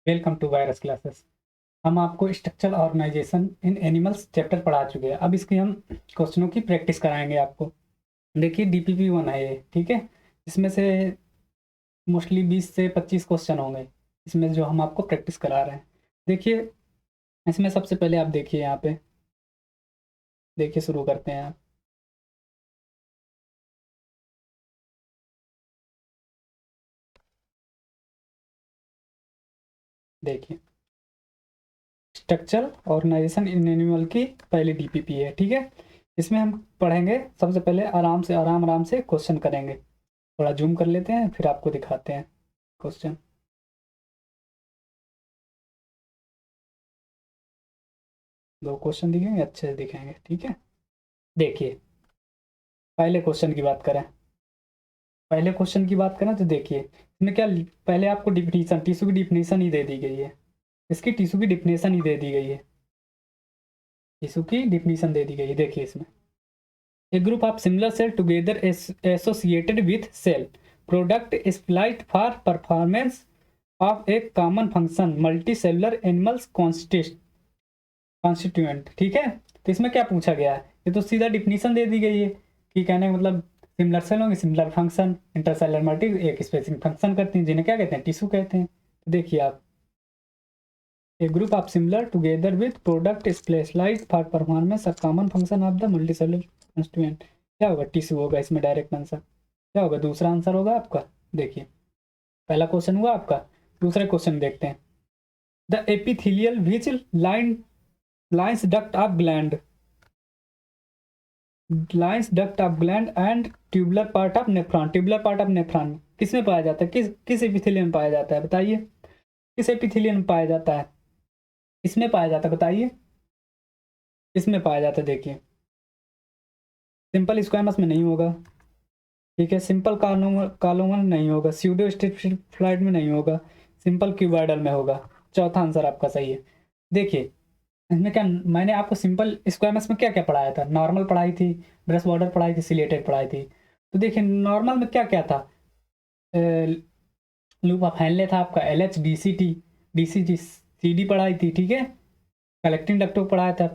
Welcome to virus classes. हम आपको structural organisation इन animals chapter पढ़ा चुके हैं। अब इसकी हम क्वेश्चनों की प्रैक्टिस कराएंगे आपको। देखिए डीपीपी 1 है ये, ठीक है। इसमें से मोस्टली 20 से 25 क्वेश्चन होंगे इसमें जो हम आपको प्रैक्टिस करा रहे हैं। देखिए इसमें सबसे पहले आप देखिए यहाँ पे, देखिए शुरू करते हैं आप। देखिए स्ट्रक्चरल ऑर्गेनाइजेशन इन एनिमल की पहली डीपीपी है, ठीक है। इसमें हम पढ़ेंगे सबसे पहले आराम से, आराम से क्वेश्चन करेंगे। थोड़ा जूम कर लेते हैं फिर आपको दिखाते हैं क्वेश्चन। दो क्वेश्चन दिखेंगे, अच्छे से दिखेंगे, ठीक है। देखिए पहले क्वेश्चन की बात करें, तो देखिए इसमें क्या, पहले आपको डिफिनीशन, टिश्यू की डिफिनीशन ही दे दी गई है। इसकी टिश्यू की डिफिनीशन ही दे दी गई है, टिश्यू की डिफिनीशन दे दी गई है। देखिए इसमें a group of similar cell together associated with cell product split for performance of a common function multi cellular animals constituent, ठीक है। तो इसमें क्या पूछा गया है, ये तो सीधा डिफिनीशन दे दी गई है कि कहने का मतलब सिमिलर सेल होंगे, सिमिलर फंक्शन, इंटरसेलुलर मल्टी एक स्पेसिफिक फंक्शन करती हैं, जिन्हें क्या कहते हैं, टिश्यू कहते हैं। तो देखिए आप, a group of similar together with product specialised for performance of common function of the multicellular constituent. क्या होगा, टिश्यू होगा इसमें डायरेक्ट आंसर। क्या होगा, दूसरा आंसर होगा आपका। देखिए पहला क्वेश्चन हुआ आपका, दूसरा क्वेश्चन देखते हैं। The epithelial which lines duct of gland, lines duct of gland and tubular part of nephron, tubular part of nephron किसमें पाया जाता है, किस किस एपिथेलियम में पाया जाता है, बताइए। किस एपिथेलियम में पाया जाता है, इसमें पाया जाता है, बताइए इसमें पाया जाता है। देखिए सिंपल स्क्वामस में नहीं होगा, ठीक है। सिंपल कॉलोमर नहीं होगा, स्यूडो स्टेफिलाइड में नहीं होगा, सिंपल क्यूबॉइडल में होगा। चौथा आंसर आपका सही है। देखिए इसमें क्या, मैंने आपको सिंपल स्क्वामस में क्या क्या पढ़ाया था, नॉर्मल पढ़ाई थी, ब्रश बॉर्डर पढ़ाई थी, सिलेटेड पढ़ाई थी। तो देखिए नॉर्मल में क्या क्या था, लूप ऑफ हेनले था आपका, L H D C T, D C G C D पढ़ाई थी, ठीक है। कलेक्टिंग डक्टो पढ़ाया था,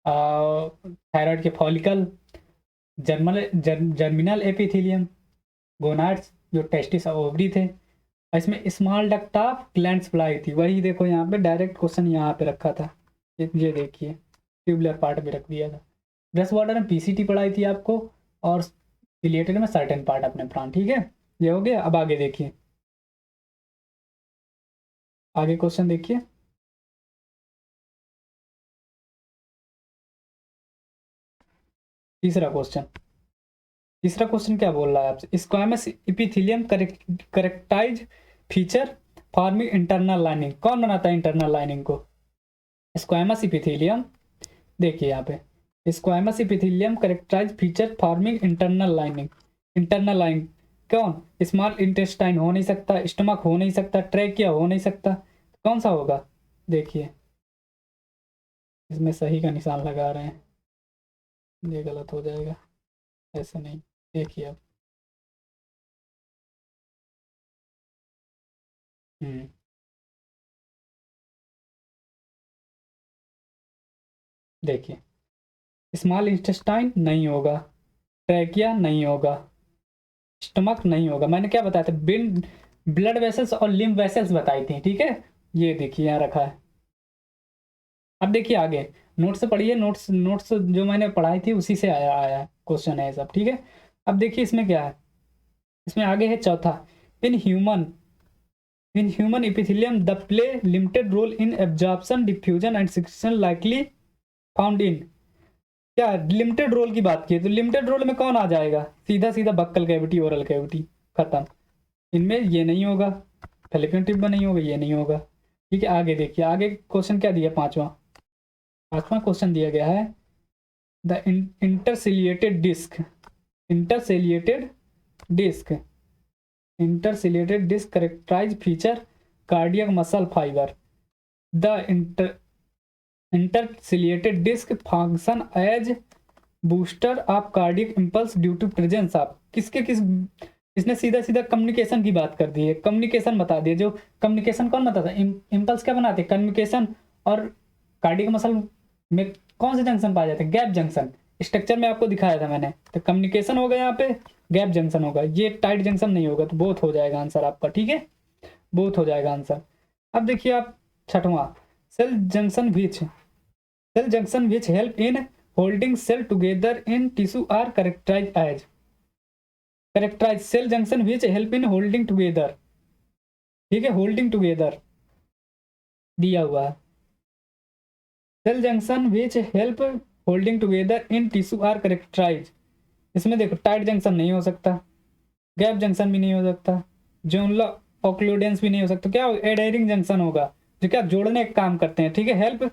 थायराइड के फॉलिकल, जर्मिनल एपिथेलियम, गोनाड्स जो टेस्टिस और ओवरी थे। और इसमें स्मॉल डक्ट ऑफ ग्लैंड्स पढ़ाई थी, वही देखो यहाँ पे डायरेक्ट क्वेश्चन यहाँ पे रखा था, ये देखिए ट्यूबुलर पार्ट भी रख दिया था। ब्रश वाटर में पीसीटी पढ़ाई थी आपको, और सिलिएटेड में सर्टेन पार्ट अपने प्राण, ठीक है। ये हो गया। अब आगे देखिए, आगे क्वेश्चन देखिए। तीसरा क्वेश्चन, तीसरा क्वेश्चन क्या बोल रहा है आपसे, squamous epithelium characterise feature forming internal lining, कौन बनाता है इंटरनल लाइनिंग को, स्क्वामस इपिथेलियम। देखिए यहाँ पे squamous epithelium characterise feature forming internal lining, internal line कौन, स्मॉल इंटेस्टाइन हो नहीं सकता, स्टमक हो नहीं सकता, ट्रैकिया हो नहीं सकता, कौन सा होगा। देखिए इसमें सही का निशान लगा रहे हैं, ये गलत हो जाएगा, ऐसे नहीं। देखिए अब हम्म देखिए स्मॉल इंटेस्टाइन नहीं होगा, ट्रैकिया नहीं होगा, स्टमक नहीं होगा। मैंने क्या बताया था, ब्लड वेसल्स और लिम्फ वेसल्स बताई थी, ठीक है। ये देखिए यहाँ रखा है। अब देखिए आगे नोट्स से पढ़िए, नोट्स नोट्स जो मैंने पढ़ाई थी उसी से आया आया क्वेश्चन है सब, ठीक है। अब देखिए इसमें क्या है, इसमें आगे है चौथा, in human in human epithelium the play limited role in absorption diffusion and secretion likely found in, क्या लिमिटेड रोल की बात की है, तो लिमिटेड रोल में कौन आ जाएगा, सीधा सीधा बक्कल कैविटी, ओरल कैविटी, खत्म। इनमें ये नहीं होगा, फेलिपियन ट्यूब में नहीं होगा, ये नहीं होगा, ठीक है। आगे देखिए, आगे क्वेश्चन क्या दिया, पांचवा, पांचवा क्वेश्चन दिया गया है, the intercalated disc, intercalated disc, intercalated disc characterise feature cardiac muscle fibre, the intercalated disc function as booster of cardiac impulse due to presence of, किसके किस इसने सीधा सीधा कम्युनिकेशन की बात कर दी है, कम्युनिकेशन बता दिया। जो कम्युनिकेशन कौन बताता है? इम्पल्स क्या बनाते हैं? कम्युनिकेशन। और कार्डियक मसल में कौन से जंक्शन पाए जाते हैं? Gap junction. स्ट्रक्चर में आपको दिखाया था मैंने। तो कम्युनिकेशन होगा यहाँ पे, गैप जंक्शन होगा, ये टाइट जंक्शन नहीं होगा, तो बोथ हो जाएगा आंसर आपका, ठीक है, बोथ हो जाएगा आंसर। अब देखिए आप छठवां, cell junction which, cell junction which help in holding cell together in tissue are characterise as, characterise cell junction which help in holding together, ठीक है, होल्डिंग टुगेदर दिया हुआ है। Cell junction which help holding together in tissue are characterise. इसमें देखो tight junction नहीं हो सकता, गैप जंक्शन भी नहीं हो सकता, जोनला ऑक्लूडेंस भी नहीं हो सकता, क्या एडहेरिंग जंक्शन होगा, जो क्या जोड़ने का काम करते हैं, ठीक है। हेल्प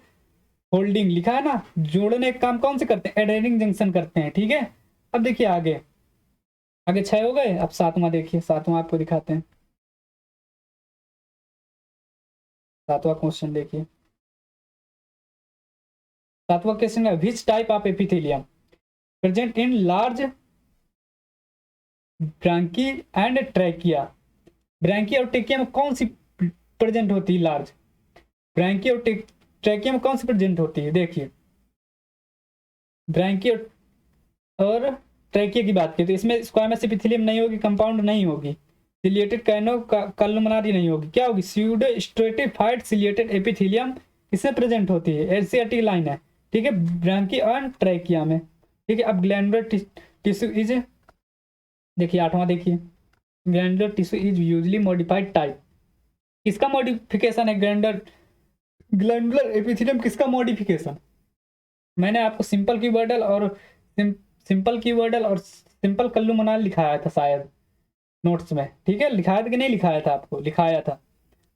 होल्डिंग लिखा है ना, जोड़ने का काम कौन से करते हैं? एडहेरिंग जंक्शन करते हैं, ठीक है। अब देखिए आगे, आगे 6 हो गए, अब सातवां देखिए, सातवां आपको दिखाते हैं। सातवां क्वेश्चन देखिए, सातवां क्वेश्चन है which type of epithelium present in large bronchi and trachea. Bronchi और ट्रैकिया में कौन सी प्रेजेंट होती है? लार्ज ब्रांकी और ट्रैकिया में कौन सी प्रेजेंट होती है? देखिए ब्रांकी और ट्रैकिया की बात की तो इसमें स्क्वायमस एपिथेलियम नहीं होगी, कंपाउंड नहीं होगी, सिलिएटेड कैनो कल्मनारी नहीं होगी, क्या होगी? स्यूडो स्ट्रेटिफाइड सिलिएटेड एपिथेलियम इसमें प्रेजेंट होती है, एनसीईआरटी लाइन है, ठीक है, ब्रांकी और ट्रैकिया में, ठीक है। अब ग्लैंडुलर टिश्यू इज, देखिए आठवां देखिए, glandular tissue is usually modified type, किसका मॉडिफिकेशन है? ग्लैंडुलर एपिथेलियम किसका मॉडिफिकेशन? मैंने आपको सिंपल कीवर्डल और सिंपल कीवर्डल और सिंपल कल्लू मनाल लिखाया था शायद नोट्स में, ठीक है, लिखाया था कि नहीं लिखाया था? आपको लिखाया था।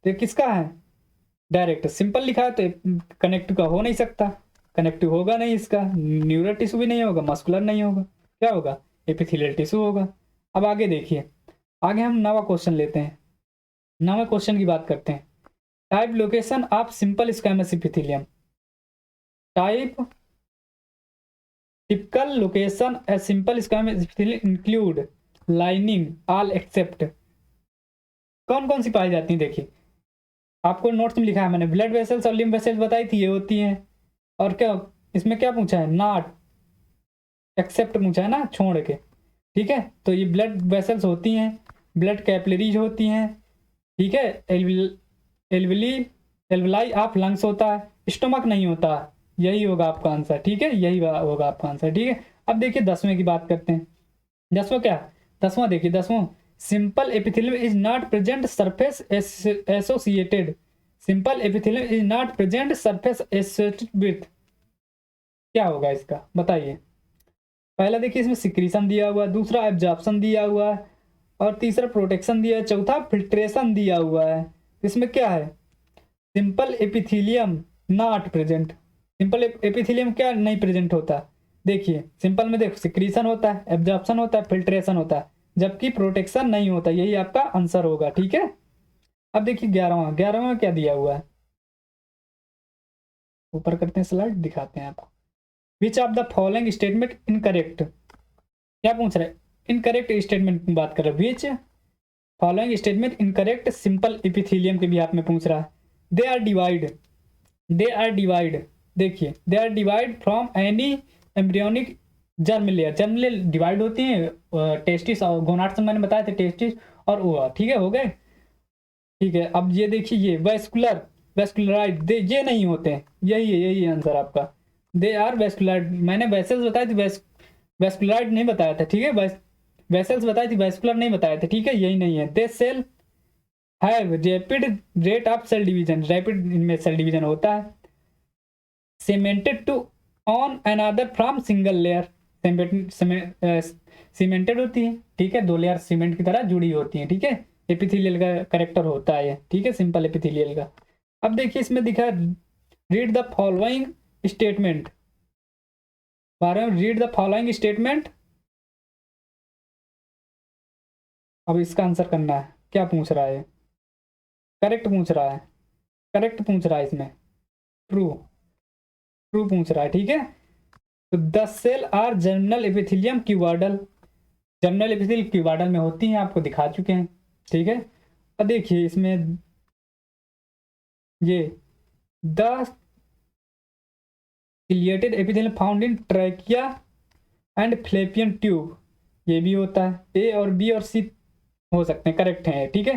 तो ये किसका है? डायरेक्ट सिंपल लिखा है तो कनेक्टिव का हो नहीं सकता, कनेक्टिव होगा नहीं, इसका न्यूरल टिश्यू भी नहीं होगा, मस्कुलर नहीं होगा, क्या होगा? एपिथेलियल टिश्यू होगा। अब आगे देखिए, आगे हम नवा क्वेश्चन लेते हैं, नवा क्वेश्चन की बात करते हैं। Type location of simple squamous epithelium, type typical location a simple squamous epithelium include lining all except, कौन कौन सी पाई जाती हैं? देखिए आपको नोट्स में लिखा है मैंने, ब्लड वेसल्स और लिम्फ वेसल्स बताई थी, ये होती हैं। और क्या इसमें क्या पूछा है? नॉट एक्सेप्ट पूछा है ना, छोड़ के, ठीक है। तो ये ब्लड वेसल्स होती हैं, ब्लड कैपिलरीज होती हैं, ठीक है। एल्विली एल्विलाई ऑफ लंग्स होता है, स्टोमक नहीं होता, यही होगा आपका आंसर, ठीक है, यही होगा आपका आंसर, ठीक है। अब देखिए 10वें की बात करते हैं। 10वां क्या? 10वां देखिए, 10वां, simple epithelium is not present surface associated, simple epithelium is not present surface associated with, क्या होगा इसका बताइए? पहला देखिए इसमें सिक्रीशन दिया हुआ है, दूसरा एब्जॉर्प्शन दिया हुआ है, और तीसरा प्रोटेक्शन दिया है, चौथा फिल्ट्रेशन दिया हुआ है। इसमें क्या है? Simple epithelium not present, simple epithelium क्या नहीं प्रेजेंट होता? देखिए सिंपल में देखो सिक्रीशन होता है, एब्जॉर्प्शन होता है, फिल्ट्रेशन होता है, जबकि प्रोटेक्शन नहीं होता, यही आपका आंसर होगा, ठीक है। अब देखिए 11वां, 11वां में क्या दिया हुआ है, ऊपर करते हैं स्लाइड, दिखाते हैं आपको। Which of the following statement incorrect, क्या पूछ रहे हैं? इनकरेक्ट स्टेटमेंट की बात कर रहे हैं। Which following statement incorrect simple epithelium के भी आप में पूछ रहा है। They are divide, they are divide, देखिए they are divide from any embryonic germ layer, germ layer divide होती हैं टेस्टिस और गोनाड्स में मैंने बताया था, टेस्टिस और ओवा, ठीक है, हो गए, ठीक है। अब ये देखिए ये वेस्कुलर, वेस्कुलराइड दे ये नहीं होते हैं, यही है, यही आंसर आपका। दे आर वेस्कुलर, मैंने वेसल्स बताई थी, वेस्कुलराइड नहीं बताया था, ठीक है, वेसल्स बताई थी, वेस्कुलर नहीं बताया था, ठीक है, यही नहीं है। They cell have rapid rate of cell division, rapid इनमें सेल डिवीजन होता है। Cemented to on another from single layer, cemented होती है, ठीक है, दो लेयर सीमेंट की तरह जुड़ी होती है, ठीक है। एपिथेलियल का करेक्टर होता है, ठीक है, सिंपल एपिथेलियल का। अब देखिए इसमें दिखा रीड द फॉलोइंग स्टेटमेंट, बारे में रीड द फॉलोइंग स्टेटमेंट। अब इसका आंसर करना है, क्या पूछ रहा है? करेक्ट पूछ रहा है, करेक्ट पूछ रहा है इसमें, ट्रू, ट्रू पूछ रहा है, ठीक है। तो the cell are germinal epithelium cuboidal, germinal epithelial cuboidal में होती हैं, आपको दिखा चुके हैं, ठीक है। अब देखिए इसमें ये the ciliated epithelium found in trachea and फ्लैपियन tube, ये भी होता है। ए और बी और सी हो सकते हैं, करेक्ट हैं, ठीक है।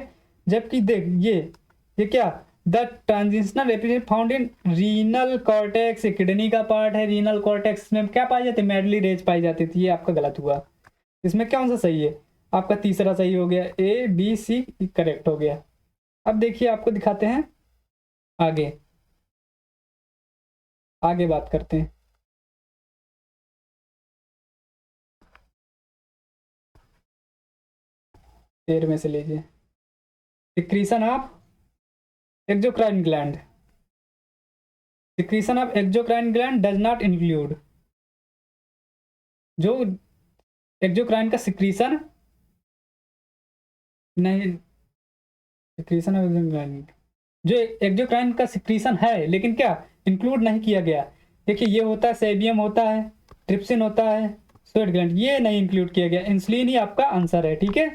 जबकि देख ये क्या, the transitional epithelium found in renal cortex, kidney का पार्ट है रीनल कॉर्टेक्स में क्या पाई जाती है, मेडली रेज पाई जाती थी, ये आपका गलत हुआ। इसमें कौन सा सही है, आपका तीसरा सही हो गया, ए बी सी करेक्ट हो गया। अब देखिए आपको दिखाते हैं आगे, आगे बात करते हैं। में से लीजिए, secretion of exocrine gland, secretion of exocrine gland does not include, जो एक्सोक्राइन का सिक्रीशन नहीं, सिक्रीशन ऑफ एक्सोक्राइन, जो एक्सोक्राइन का सिक्रीशन है लेकिन क्या इंक्लूड नहीं किया गया। देखिए ये होता है सेबियम होता है, ट्रिप्सिन होता है, स्वेट ग्लैंड, ये नहीं इंक्लूड किया गया। इंसुलिन ही आपका आंसर है, ठीक है,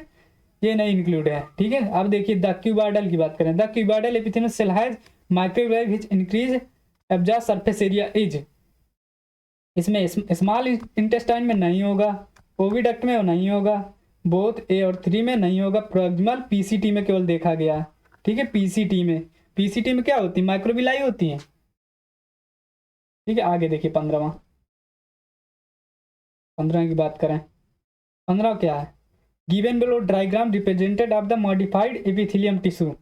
ये नहीं इंक्लूड है, ठीक है। अब देखिए द क्यूबाइडल की बात करें, the cuboidal epithelial cell has microwave which increase absorb surface area is, इसमें स्मॉल इंटेस्टाइन में नहीं होगा, ओविडक्ट में नहीं होगा, बोथ ए और 3 में नहीं होगा, प्रोक्सिमल पीसीटी में केवल देखा गया है, ठीक है। पीसीटी में क्या होती है, माइक्रोविलाई होती है, ठीक है। आगे देखिए 15 की बात करें, 15 क्या है, given below diagram represented of the modified epithelium tissue,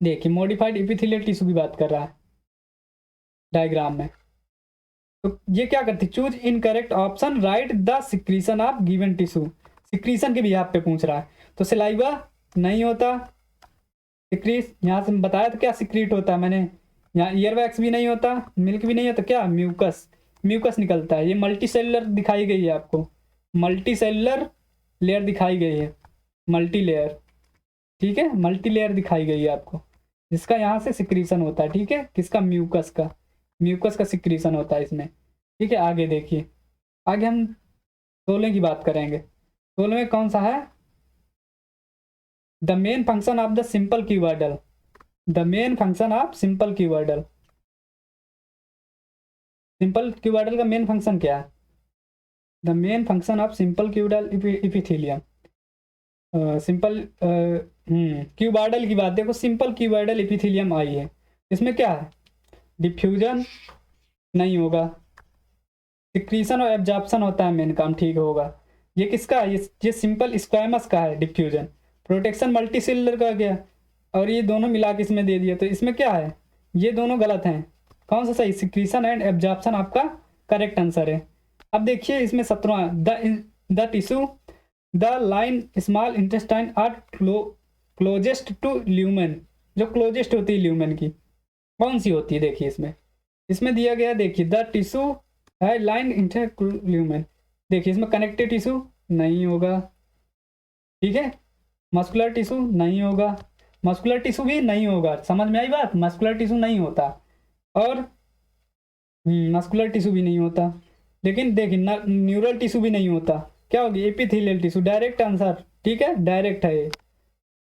देखिए मॉडिफाइड एपिथेलियल टिश्यू की बात कर रहा है डायग्राम में। तो ये क्या करती, choose incorrect option, right the secretion of given tissue, secretion के भी यहाँ पे पूछ रहा है। तो सलाइवा नहीं होता, सिक्रीट यहाँ से बताया तो क्या सिक्रीट होता है मैंने, यहाँ ईयरवैक्स भी नहीं होता, मिल्क भी नहीं होता, क्या म्यूकस, म्यूकस निकलता है। ये मल्टी सेलुलर दिखाई गई है आपको, मल्टी सेलुलर लेयर दिखाई गई है, मल्टी लेयर, ठीक है, मल्टी लेयर दिखाई गई है आपको, जिसका यहाँ से सिक्रीशन होता है, ठीक है, किसका, म्यूकस का, म्यूकस का सिक्रीशन होता है इसमें, ठीक है। आगे देखिए, आगे हम 16 की बात करेंगे। 16 में कौन सा है, the main function of the simple cuboidal, the main function of simple cuboidal, simple cuboidal का मेन फंक्शन क्या है, the main function of simple cuboidal epithelium, simple cuboidal की बात देखो, सिंपल क्यूबाइडल एपिथेलियम आई है, इसमें क्या है, डिफ्यूजन नहीं होगा, सिक्रीशन और एब्जॉर्प्शन होता है मेन काम, ठीक होगा। ये किसका, ये सिंपल स्क्वायमस का है डिफ्यूजन, प्रोटेक्शन मल्टी सेलुलर का गया, और ये दोनों मिला के इसमें दे दिया, तो इसमें क्या है, ये दोनों गलत हैं, कौन सा सही, सिक्रीशन एंड एब्जॉर्प्शन आपका करेक्ट आंसर है। अब देखिए इसमें 17, the tissue the line small intestine are closest to lumen, जो क्लोजेस्ट होती है ल्यूमेन की, कौन सी होती है, देखिए इसमें दिया गया, देखिए द टिश्यू है लाइन इंटरल्यूमेन, देखिए इसमें कनेक्टिव टिश्यू नहीं होगा, ठीक है, मस्कुलर टिश्यू नहीं होगा, मस्कुलर टिश्यू भी नहीं होगा, समझ में आई बात, मस्कुलर टिश्यू नहीं होता, और मस्कुलर टिश्यू भी नहीं होता, लेकिन देखिए न्यूरल टिश्यू भी नहीं होता, क्या होगी, एपिथेलियल टिश्यू, डायरेक्ट आंसर, ठीक है, डायरेक्ट है ये।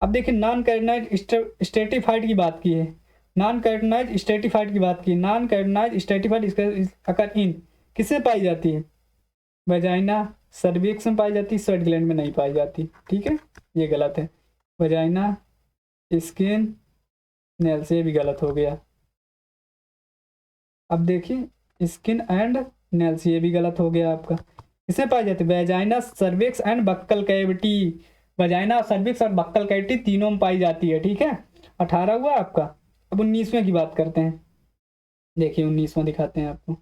अब देखिए नॉन कैरोटिनॉइड स्ट्रेटिफाइड की बात की है, नॉन कैरोटिनॉइड स्ट्रेटिफाइड की बात की, नॉन कैरोटिनॉइड स्ट्रेटिफाइड अकर इन किससे पाई जाती है, वजाइना सर्विक्स में पाई जाती है, स्वेट ग्लैंड में नहीं पाई जाती, ठीक है, ये गलत है, वजाइना स्किन नेल से भी गलत हो गया। अब देखिए स्किन एंड नेल्स, ये भी गलत हो गया आपका, किसमें पाई जाती है, vagina cervix and buccal cavity, vagina cervix और बक्कल कैविटी तीनों में पाई जाती है, ठीक है। 18 हुआ आपका। अब 19वें की बात करते हैं, देखिए 19वां दिखाते हैं आपको,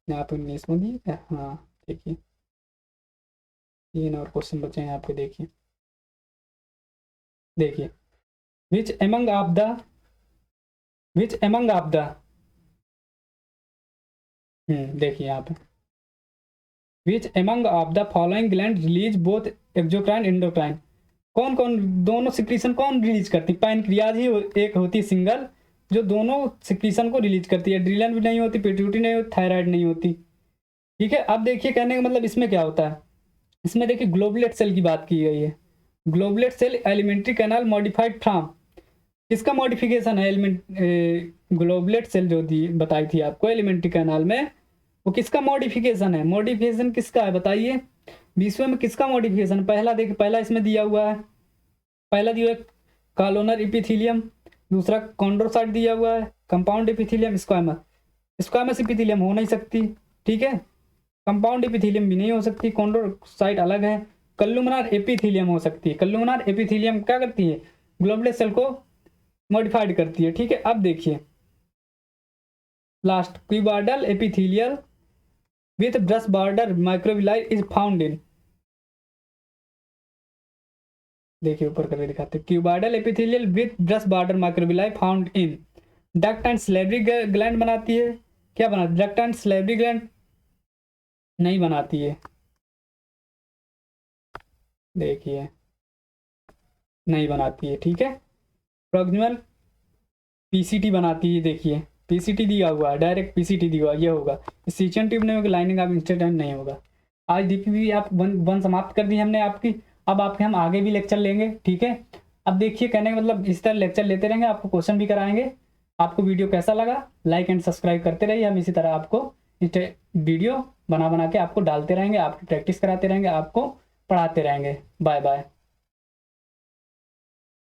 यहाँ पे 19वां दिए, हाँ देखिए 3 और क्वेश्चन बचे हैं आपके, देखिए विच एमंग ऑफ द देखिए यहाँ पे, which among of the following gland release both exocrine endocrine, कौन कौन दोनों सिक्रीशन कौन रिलीज करती, पैनक्रियाज ही एक होती सिंगल, जो दोनों सिक्रीशन को रिलीज करती है। एड्रिनल भी नहीं होती, पिट्यूटरी नहीं होती, थायराइड नहीं होती। ठीक है, अब देखिए कहने का मतलब इसमें क्या होता है, इसमें देखिए ग्लोबुलेट सेल की बात की गई है। Goblet cell alimentary canal modified from, किसका मॉडिफिकेशन है? ग्लोबुलेट सेल जो दी बताई थी आपको एलिमेंट्री कैनाल में, वो किसका मॉडिफिकेशन है? मॉडिफिकेशन किसका है बताइए, विश्व में किसका मॉडिफिकेशन? पहला देखिए, पहला इसमें दिया हुआ है, पहला दिया है कॉलोनर एपिथेलियम, दूसरा कॉन्ड्रोसाइट दिया हुआ है, compound epithelium, squamous. Squamous epithelium हो नहीं सकती, ठीक है, कंपाउंड एपिथेलियम भी नहीं हो सकती, कॉन्ड्रोसाइट अलग है। कल्लुमिनार एपिथेलियम हो सकती है। कल्लुमिनार एपिथेलियम क्या करती है? ग्लोबुलेट सेल को मॉडिफाइड करती है। ठीक है, अब देखिए last, cuboidal epithelial with brush border microvilli is found in, देखिए ऊपर करके दिखाते हैं, cuboidal epithelial with brush border microvilli found in duct and salivary gland बनाती है। क्या बनाती? डक्ट एंड सैलिवरी ग्लैंड नहीं बनाती है, देखिए नहीं बनाती है। ठीक है, प्रोक्सिमल पीसीटी बनाती है, देखिए पीसीटी दिया हुआ है, डायरेक्ट पीसीटी दिया हुआ, ये होगा। सीचन ट्यूब नहीं होगी, लाइनिंग ऑफ इंस्टेंट नहीं होगा। आज डीपीपी आप वन समाप्त कर दी हमने आपकी। अब आपके हम आगे भी लेक्चर लेंगे, ठीक है। अब देखिए कहने का मतलब इस तरह लेक्चर लेते रहेंगे, आपको क्वेश्चन भी कराएंगे। आपको वीडियो कैसा लगा लाइक एंड सब्सक्राइब करते रहिए, हम इसी तरह आपको वीडियो बना बना के आपको डालते रहेंगे, आपकी प्रैक्टिस कराते रहेंगे, आपको पढ़ाते रहेंगे। Bye bye.